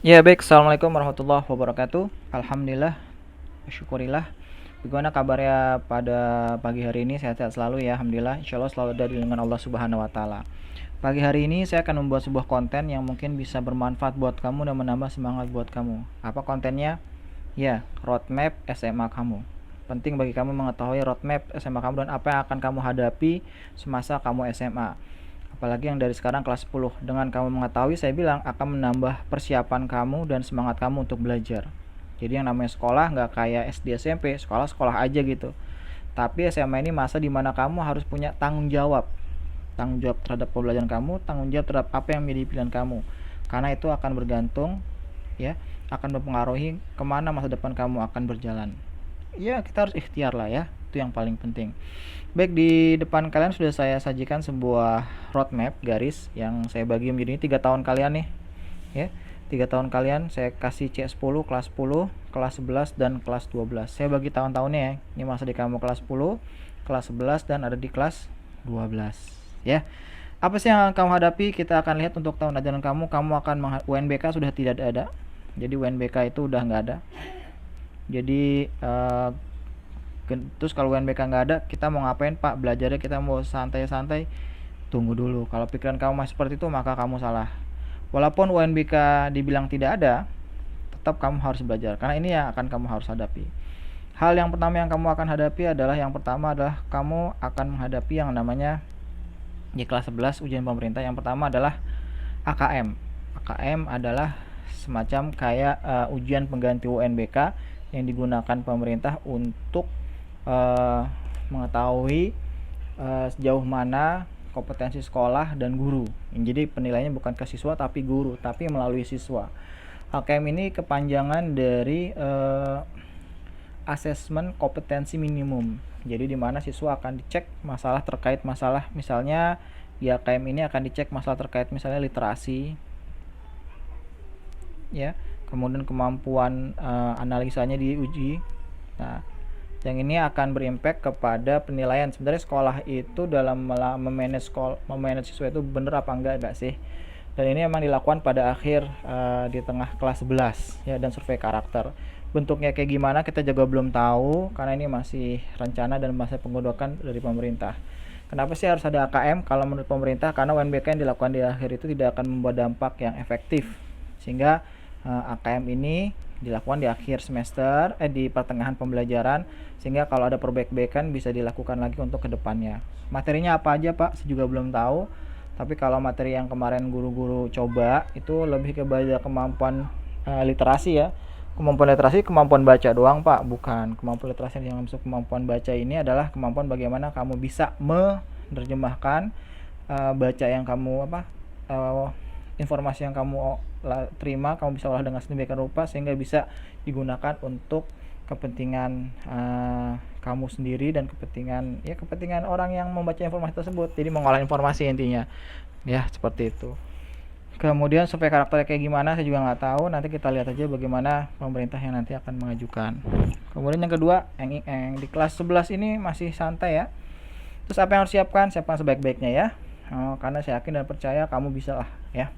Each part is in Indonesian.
Ya baik, Assalamualaikum warahmatullahi wabarakatuh. Alhamdulillah, syukurillah. Bagaimana kabarnya pada pagi hari ini? Sehat-sehat selalu ya, Alhamdulillah. Insya Allah selalu ada di lindungan Allah Subhanahu Wa Taala. Pagi hari ini saya akan membuat sebuah konten yang mungkin bisa bermanfaat buat kamu dan menambah semangat buat kamu. Apa kontennya? Ya, roadmap SMA kamu. Penting bagi kamu mengetahui roadmap SMA kamu dan apa yang akan kamu hadapi semasa kamu SMA. Apalagi yang dari sekarang kelas 10. Dengan kamu mengetahui, saya bilang akan menambah persiapan kamu dan semangat kamu untuk belajar. Jadi yang namanya sekolah nggak kayak SD SMP, sekolah-sekolah aja gitu. Tapi SMA ini masa dimana kamu harus punya tanggung jawab. Tanggung jawab terhadap pembelajaran kamu, tanggung jawab terhadap apa yang menjadi pilihan kamu. Karena itu akan bergantung, ya, akan mempengaruhi kemana masa depan kamu akan berjalan. Ya, kita harus ikhtiar lah ya, itu yang paling penting. Baik, di depan kalian sudah saya sajikan sebuah roadmap garis yang saya bagi menjadi 3 tahun kalian nih, ya. 3 tahun kalian saya kasih C10, kelas 10, kelas 11 dan kelas 12. Saya bagi tahun-tahunnya ya. Ini masa di kamu kelas 10, kelas 11 dan ada di kelas 12, ya. Apa sih yang kamu hadapi? Kita akan lihat untuk tahun ajaran kamu. Kamu akan UNBK sudah tidak ada. Jadi UNBK itu udah nggak ada. Jadi terus kalau UNBK nggak ada, kita mau ngapain Pak? Belajarnya kita mau santai-santai? Tunggu dulu. Kalau pikiran kamu masih seperti itu, maka kamu salah. Walaupun UNBK dibilang tidak ada, tetap kamu harus belajar. Karena ini yang akan kamu harus hadapi. Hal yang pertama yang kamu akan hadapi adalah kamu akan menghadapi yang namanya di kelas 11 ujian pemerintah. Yang pertama adalah AKM. AKM adalah semacam kayak ujian pengganti UNBK yang digunakan pemerintah untuk mengetahui sejauh mana kompetensi sekolah dan guru. Jadi penilaiannya bukan ke siswa tapi guru, tapi melalui siswa. AKM ini kepanjangan dari asesmen kompetensi minimum. Jadi di mana siswa akan dicek masalah terkait masalah, misalnya di AKM ini akan dicek masalah terkait misalnya literasi, ya. Kemudian kemampuan analisanya diuji. Nah, yang ini akan berimpact kepada penilaian. Sebenarnya sekolah itu dalam memanage siswa itu bener apa enggak sih? Dan ini memang dilakukan pada akhir di tengah kelas 11 ya, dan survei karakter. Bentuknya kayak gimana kita juga belum tahu karena ini masih rencana dan masih penggodokan dari pemerintah. Kenapa sih harus ada AKM kalau menurut pemerintah? Karena UNBK yang dilakukan di akhir itu tidak akan membuat dampak yang efektif. Sehingga AKM ini dilakukan di akhir semester, di pertengahan pembelajaran, sehingga kalau ada perbaikan bisa dilakukan lagi untuk kedepannya. Materinya apa aja Pak? Saya juga belum tahu. Tapi kalau materi yang kemarin guru-guru coba itu lebih kepada kemampuan literasi ya. Kemampuan literasi, kemampuan baca doang Pak, bukan. Kemampuan literasi yang masuk kemampuan baca ini adalah kemampuan bagaimana kamu bisa menerjemahkan baca yang kamu informasi yang kamu terima, kamu bisa olah dengan sedemikian rupa sehingga bisa digunakan untuk kepentingan kamu sendiri dan kepentingan orang yang membaca informasi tersebut. Jadi mengolah informasi intinya, ya seperti itu. Kemudian survei karakternya kayak gimana saya juga nggak tahu. Nanti kita lihat aja bagaimana pemerintah yang nanti akan mengajukan. Kemudian yang kedua, di kelas 11 ini masih santai ya. Terus apa yang harus siapkan? Siapkan sebaik-baiknya ya. Karena saya yakin dan percaya kamu bisa lah ya.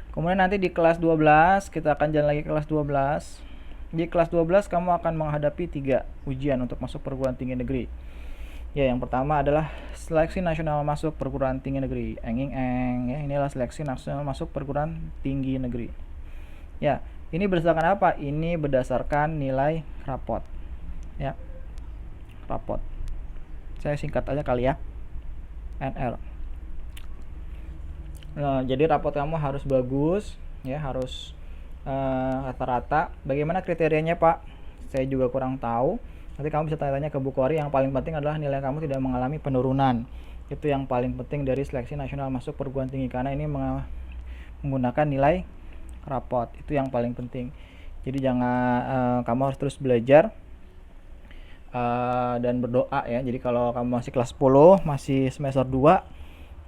Kemudian nanti di kelas 12 kita akan jalan lagi ke kelas 12. Di kelas 12 kamu akan menghadapi 3 ujian untuk masuk perguruan tinggi negeri. Ya, yang pertama adalah seleksi nasional masuk perguruan tinggi negeri. Ya, inilah seleksi nasional masuk perguruan tinggi negeri. Ya, ini berdasarkan apa? Ini berdasarkan nilai rapot. Ya. Rapot. Saya singkat aja kali ya. NR. Nah, jadi rapot kamu harus bagus, ya, harus rata-rata. Bagaimana kriterianya Pak? Saya juga kurang tahu. Nanti kamu bisa tanya-tanya ke Bu Kori. Yang paling penting adalah nilai kamu tidak mengalami penurunan. Itu yang paling penting dari seleksi nasional masuk perguruan tinggi, karena ini menggunakan nilai rapot. Itu yang paling penting. Jadi jangan kamu harus terus belajar dan berdoa ya. Jadi kalau kamu masih kelas 10, masih semester 2,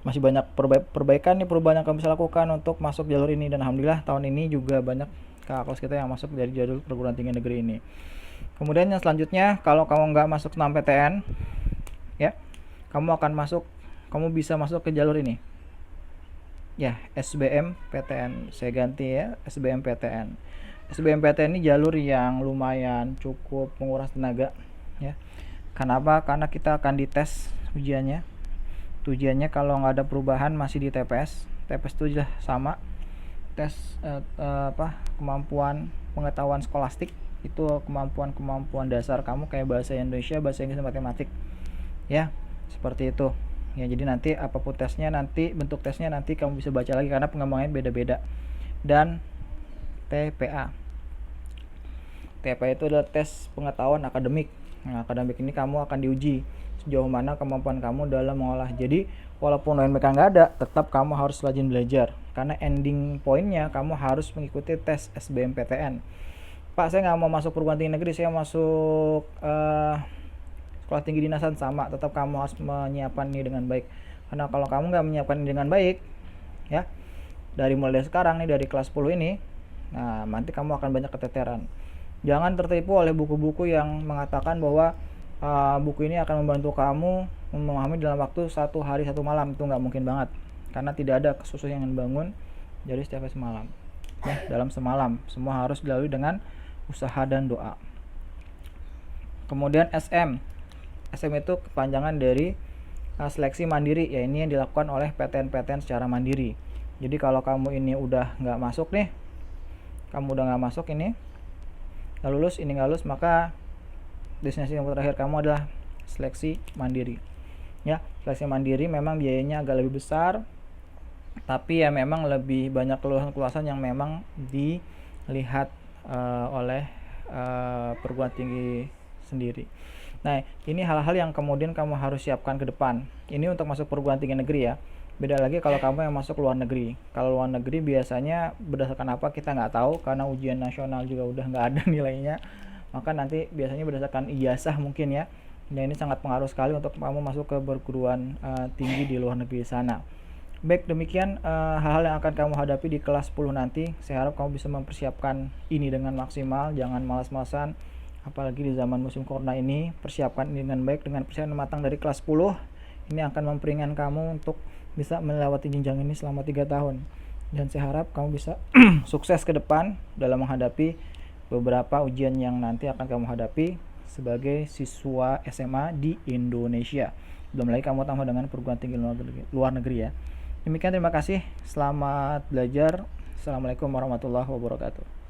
masih banyak perbaikan yang kamu bisa lakukan untuk masuk jalur ini. Dan alhamdulillah tahun ini juga banyak kakak kelas kita yang masuk dari jalur perguruan tinggi negeri ini. Kemudian yang selanjutnya, kalau kamu nggak masuk SNMPTN ya, kamu bisa masuk ke jalur ini. Ya, SBMPTN saya ganti ya, SBMPTN. SBMPTN ini jalur yang lumayan cukup menguras tenaga ya. Kenapa? Karena kita akan dites ujiannya. Ujiannya kalau nggak ada perubahan masih di TPS. TPS itu sudah sama. Tes kemampuan pengetahuan skolastik, itu kemampuan dasar kamu kayak bahasa Indonesia, bahasa Inggris, matematik ya, seperti itu ya. Jadi nanti apapun tesnya, nanti bentuk tesnya nanti kamu bisa baca lagi karena pengembangannya beda-beda. Dan TPA itu adalah tes pengetahuan akademik. Nah, akademik ini kamu akan diuji sejauh mana kemampuan kamu dalam mengolah. Jadi walaupun UNBK nggak ada, tetap kamu harus rajin belajar karena ending poinnya kamu harus mengikuti tes SBMPTN. Pak, saya nggak mau masuk perguruan tinggi negeri, saya masuk sekolah tinggi dinasan. Sama, tetap kamu harus menyiapkan ini dengan baik. Karena kalau kamu nggak menyiapkan ini dengan baik ya, dari mulai sekarang nih, dari kelas 10 ini, nah nanti kamu akan banyak keteteran. Jangan tertipu oleh buku-buku yang mengatakan bahwa buku ini akan membantu kamu memahami dalam waktu 1 hari 1 malam. Itu nggak mungkin banget, karena tidak ada kesusahan yang bangun jadi setiap hari semalam ya, dalam semalam. Semua harus dilalui dengan usaha dan doa. Kemudian SM itu kepanjangan dari seleksi mandiri ya. Ini yang dilakukan oleh PTN secara mandiri. Jadi kalau kamu ini udah nggak masuk nih, ini nggak lulus, maka destinasi yang terakhir kamu adalah seleksi mandiri ya. Seleksi mandiri memang biayanya agak lebih besar, tapi ya memang lebih banyak keluasan yang memang dilihat oleh perguruan tinggi sendiri. Nah, ini hal-hal yang kemudian kamu harus siapkan ke depan. Ini untuk masuk perguruan tinggi negeri ya. Beda lagi kalau kamu yang masuk luar negeri. Kalau luar negeri biasanya berdasarkan apa kita nggak tahu, karena ujian nasional juga udah nggak ada nilainya. Maka nanti biasanya berdasarkan ijazah mungkin ya. Dan ini sangat pengaruh sekali untuk kamu masuk ke perguruan tinggi di luar negeri sana. Baik, demikian hal-hal yang akan kamu hadapi di kelas 10 nanti. Saya harap kamu bisa mempersiapkan ini dengan maksimal, jangan malas-malasan. Apalagi di zaman musim corona ini, persiapkan ini dengan baik, dengan persiapan matang dari kelas 10. Ini akan memperingan kamu untuk bisa melewati jenjang ini selama 3 tahun. Dan saya harap kamu bisa sukses ke depan dalam menghadapi beberapa ujian yang nanti akan kamu hadapi sebagai siswa SMA di Indonesia. Belum lagi kamu tambah dengan perguruan tinggi luar negeri ya. Demikian, terima kasih. Selamat belajar. Assalamualaikum warahmatullahi wabarakatuh.